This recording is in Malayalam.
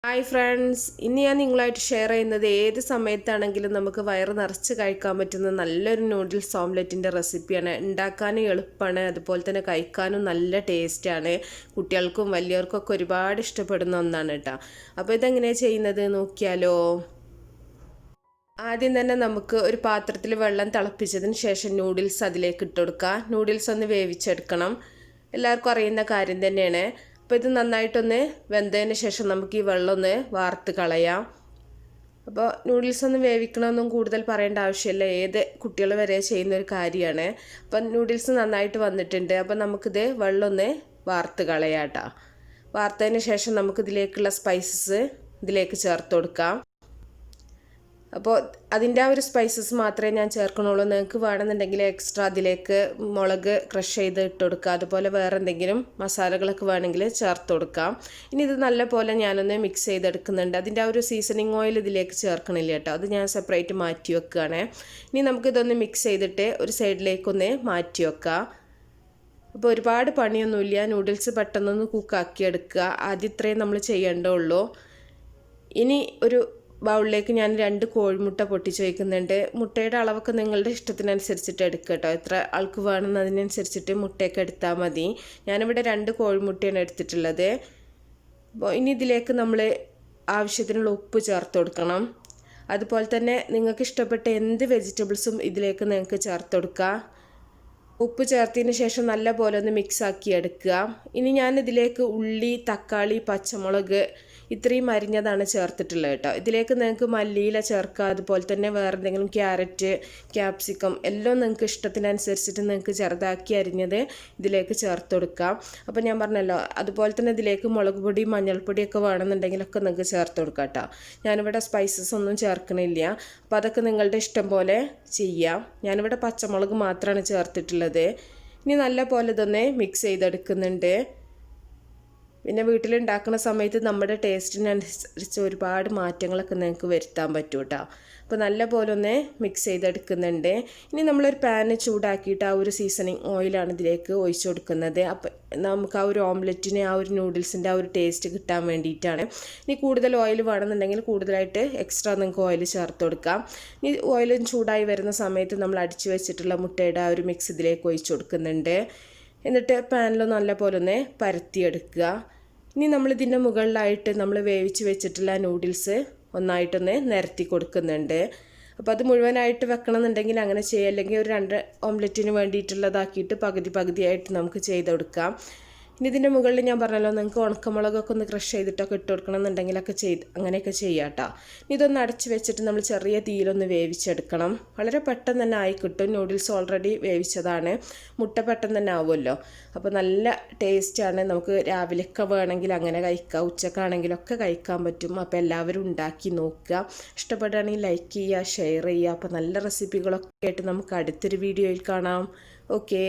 ഹായ് ഫ്രണ്ട്സ്, ഇന്ന് ഞാൻ നിങ്ങളായിട്ട് ഷെയർ ചെയ്യുന്നത് ഏത് സമയത്താണെങ്കിലും നമുക്ക് വയറ് നിറച്ച് കഴിക്കാൻ പറ്റുന്ന നല്ലൊരു നൂഡിൽസ് ഓംലെറ്റിൻ്റെ റെസിപ്പിയാണ്. ഉണ്ടാക്കാനും എളുപ്പമാണ്, അതുപോലെ തന്നെ കഴിക്കാനും നല്ല ടേസ്റ്റാണ്. കുട്ടികൾക്കും വലിയവർക്കൊക്കെ ഒരുപാട് ഇഷ്ടപ്പെടുന്ന ഒന്നാണ് കേട്ടോ. അപ്പോൾ ഇതെങ്ങനെയാണ് ചെയ്യുന്നത് നോക്കിയാലോ. ആദ്യം തന്നെ നമുക്ക് ഒരു പാത്രത്തിൽ വെള്ളം തിളപ്പിച്ചതിന് ശേഷം നൂഡിൽസ് അതിലേക്ക് ഇട്ട് കൊടുക്കുക. നൂഡിൽസ് ഒന്ന് വേവിച്ചെടുക്കണം, എല്ലാവർക്കും അറിയുന്ന കാര്യം തന്നെയാണ്. അപ്പോൾ ഇത് നന്നായിട്ടൊന്ന് വെന്തതിന് ശേഷം നമുക്ക് ഈ വെള്ളം ഒന്ന് വാർത്ത് കളയാം. അപ്പോൾ നൂഡിൽസ് ഒന്ന് വേവിക്കണമെന്നും കൂടുതൽ പറയേണ്ട ആവശ്യമില്ല, ഏത് കുട്ടികൾ വരെ ചെയ്യുന്ന ഒരു കാര്യമാണ്. അപ്പം നൂഡിൽസ് നന്നായിട്ട് വന്നിട്ടുണ്ട്. അപ്പം നമുക്കിത് വെള്ളം ഒന്ന് വാർത്ത് കളയാം കേട്ടോ. വാർത്തതിന് ശേഷം നമുക്കിതിലേക്കുള്ള സ്പൈസസ് ഇതിലേക്ക് ചേർത്ത് കൊടുക്കാം. അപ്പോൾ അതിൻ്റെ ആ ഒരു സ്പൈസസ് മാത്രമേ ഞാൻ ചേർക്കണുള്ളൂ. നിങ്ങൾക്ക് വേണമെന്നുണ്ടെങ്കിൽ എക്സ്ട്രാ അതിലേക്ക് മുളക് ക്രഷ് ചെയ്ത് ഇട്ട് കൊടുക്കുക, അതുപോലെ വേറെ എന്തെങ്കിലും മസാലകളൊക്കെ വേണമെങ്കിൽ ചേർത്ത് കൊടുക്കാം. ഇനി ഇത് നല്ല പോലെ ഞാനൊന്ന് മിക്സ് ചെയ്തെടുക്കുന്നുണ്ട്. അതിൻ്റെ ആ ഒരു സീസണിങ് ഓയിൽ ഇതിലേക്ക് ചേർക്കണില്ല കേട്ടോ, അത് ഞാൻ സെപ്പറേറ്റ് മാറ്റി വെക്കുകയാണ്. ഇനി നമുക്കിതൊന്ന് മിക്സ് ചെയ്തിട്ട് ഒരു സൈഡിലേക്കൊന്ന് മാറ്റി വെക്കാം. അപ്പോൾ ഒരുപാട് പണിയൊന്നുമില്ല, നൂഡിൽസ് പെട്ടെന്നൊന്ന് കുക്കാക്കി എടുക്കുക. ആദ്യം ഇത്രയും നമ്മൾ ചെയ്യേണ്ടുള്ളൂ. ഇനി ഒരു ബൗളിലേക്ക് ഞാൻ 2 കോഴിമുട്ട പൊട്ടിച്ച് വയ്ക്കുന്നുണ്ട്. മുട്ടയുടെ അളവൊക്കെ നിങ്ങളുടെ ഇഷ്ടത്തിനനുസരിച്ചിട്ട് എടുക്കുക കേട്ടോ. എത്ര ആൾക്ക് വേണമെന്നതിനനുസരിച്ചിട്ട് മുട്ടയൊക്കെ എടുത്താൽ മതി. ഞാനിവിടെ 2 കോഴിമുട്ടയാണ് എടുത്തിട്ടുള്ളത്. അപ്പോൾ ഇനി ഇതിലേക്ക് നമ്മൾ ആവശ്യത്തിനുള്ള ഉപ്പ് ചേർത്ത് കൊടുക്കണം. അതുപോലെ തന്നെ നിങ്ങൾക്ക് ഇഷ്ടപ്പെട്ട എന്ത് വെജിറ്റബിൾസും ഇതിലേക്ക് നിങ്ങൾക്ക് ചേർത്ത് കൊടുക്കുക. ഉപ്പ് ചേർത്തതിന് ശേഷം നല്ല പോലെ ഒന്ന് മിക്സ് ആക്കി എടുക്കുക. ഇനി ഞാൻ ഇതിലേക്ക് ഉള്ളി, തക്കാളി, പച്ചമുളക് ഇത്രയും അരിഞ്ഞതാണ് ചേർത്തിട്ടുള്ളത് കേട്ടോ. ഇതിലേക്ക് നിങ്ങൾക്ക് മല്ലിയില ചേർക്കുക, അതുപോലെ തന്നെ വേറെ എന്തെങ്കിലും ക്യാരറ്റ്, ക്യാപ്സിക്കം എല്ലാം നിങ്ങൾക്ക് ഇഷ്ടത്തിനനുസരിച്ചിട്ട് നിങ്ങൾക്ക് ചെറുതാക്കി അരിഞ്ഞത് ഇതിലേക്ക് ചേർത്ത് കൊടുക്കാം. അപ്പോൾ ഞാൻ പറഞ്ഞല്ലോ, അതുപോലെ തന്നെ ഇതിലേക്ക് മുളക് പൊടി, മഞ്ഞൾപ്പൊടിയൊക്കെ വേണമെന്നുണ്ടെങ്കിലൊക്കെ നിങ്ങൾക്ക് ചേർത്ത് കൊടുക്കാം കേട്ടോ. ഞാനിവിടെ സ്പൈസസ് ഒന്നും ചേർക്കണില്ല, അപ്പോൾ അതൊക്കെ നിങ്ങളുടെ ഇഷ്ടം പോലെ ചെയ്യാം. ഞാനിവിടെ പച്ചമുളക് മാത്രമാണ് ചേർത്തിട്ടുള്ളത്. ഇനി നല്ല പോലെ ഇതൊന്ന് മിക്സ് ചെയ്തെടുക്കുന്നുണ്ട്. പിന്നെ വീട്ടിലുണ്ടാക്കുന്ന സമയത്ത് നമ്മുടെ ടേസ്റ്റിനനുസരിച്ച് ഒരുപാട് മാറ്റങ്ങളൊക്കെ നിങ്ങൾക്ക് വരുത്താൻ പറ്റും കേട്ടോ. അപ്പോൾ നല്ല പോലെ ഒന്ന് മിക്സ് ചെയ്തെടുക്കുന്നുണ്ട്. ഇനി നമ്മളൊരു പാന് ചൂടാക്കിയിട്ട് ആ ഒരു സീസണിങ് ഓയിലാണ് ഇതിലേക്ക് ഒഴിച്ചു കൊടുക്കുന്നത്. അപ്പം നമുക്ക് ആ ഒരു ഓംലെറ്റിന് ആ ഒരു നൂഡിൽസിൻ്റെ ആ ഒരു ടേസ്റ്റ് കിട്ടാൻ വേണ്ടിയിട്ടാണ്. ഇനി കൂടുതൽ ഓയിൽ വേണമെന്നുണ്ടെങ്കിൽ കൂടുതലായിട്ട് എക്സ്ട്രാ നിങ്ങൾക്ക് ഓയിൽ ചേർത്ത് കൊടുക്കാം. ഇനി ഓയിലും ചൂടായി വരുന്ന സമയത്ത് നമ്മൾ അടിച്ചു വെച്ചിട്ടുള്ള മുട്ടയുടെ ആ ഒരു മിക്സ് ഇതിലേക്ക് ഒഴിച്ചു കൊടുക്കുന്നുണ്ട്. എന്നിട്ട് പാനിൽ നല്ല പോലെ ഒന്ന് പരത്തിയെടുക്കുക. ഇനി നമ്മളിതിൻ്റെ മുകളിലായിട്ട് നമ്മൾ വേവിച്ച് വെച്ചിട്ടുള്ള നൂഡിൽസ് ഒന്നായിട്ടൊന്ന് നിരത്തി കൊടുക്കുന്നുണ്ട്. അപ്പോൾ അത് മുഴുവനായിട്ട് വെക്കണം എന്നുണ്ടെങ്കിൽ അങ്ങനെ ചെയ്യുക, അല്ലെങ്കിൽ ഒരു 2 ഓംലെറ്റിന് വേണ്ടിയിട്ടുള്ളതാക്കിയിട്ട് പകുതിയായിട്ട് നമുക്ക് ചെയ്ത് കൊടുക്കാം. ഇനി ഇതിൻ്റെ മുകളിൽ ഞാൻ പറഞ്ഞല്ലോ, നിങ്ങൾക്ക് ഉണക്കമുളകൊക്കെ ഒന്ന് ക്രഷ് ചെയ്തിട്ടൊക്കെ ഇട്ട് കൊടുക്കണം എന്നുണ്ടെങ്കിലൊക്കെ അങ്ങനെയൊക്കെ ചെയ്യാം കേട്ടോ. ഇതൊന്ന് അടച്ച് വെച്ചിട്ട് നമ്മൾ ചെറിയ തീയിലൊന്ന് വേവിച്ചെടുക്കണം. വളരെ പെട്ടെന്ന് തന്നെ ആയി കിട്ടും, നൂഡിൽസ് ഓൾറെഡി വേവിച്ചതാണ്, മുട്ട പെട്ടെന്ന് തന്നെ ആവുമല്ലോ. അപ്പോൾ നല്ല ടേസ്റ്റാണ്. നമുക്ക് രാവിലെയൊക്കെ വേണമെങ്കിൽ അങ്ങനെ കഴിക്കാം, ഉച്ചക്കാണെങ്കിലൊക്കെ കഴിക്കാൻ പറ്റും. അപ്പോൾ എല്ലാവരും ഉണ്ടാക്കി നോക്കുക. ഇഷ്ടപ്പെടുകയാണെങ്കിൽ ലൈക്ക് ചെയ്യുക, ഷെയർ ചെയ്യുക. അപ്പോൾ നല്ല റെസിപ്പികളൊക്കെ ആയിട്ട് നമുക്ക് അടുത്തൊരു വീഡിയോയിൽ കാണാം. ഓക്കേ.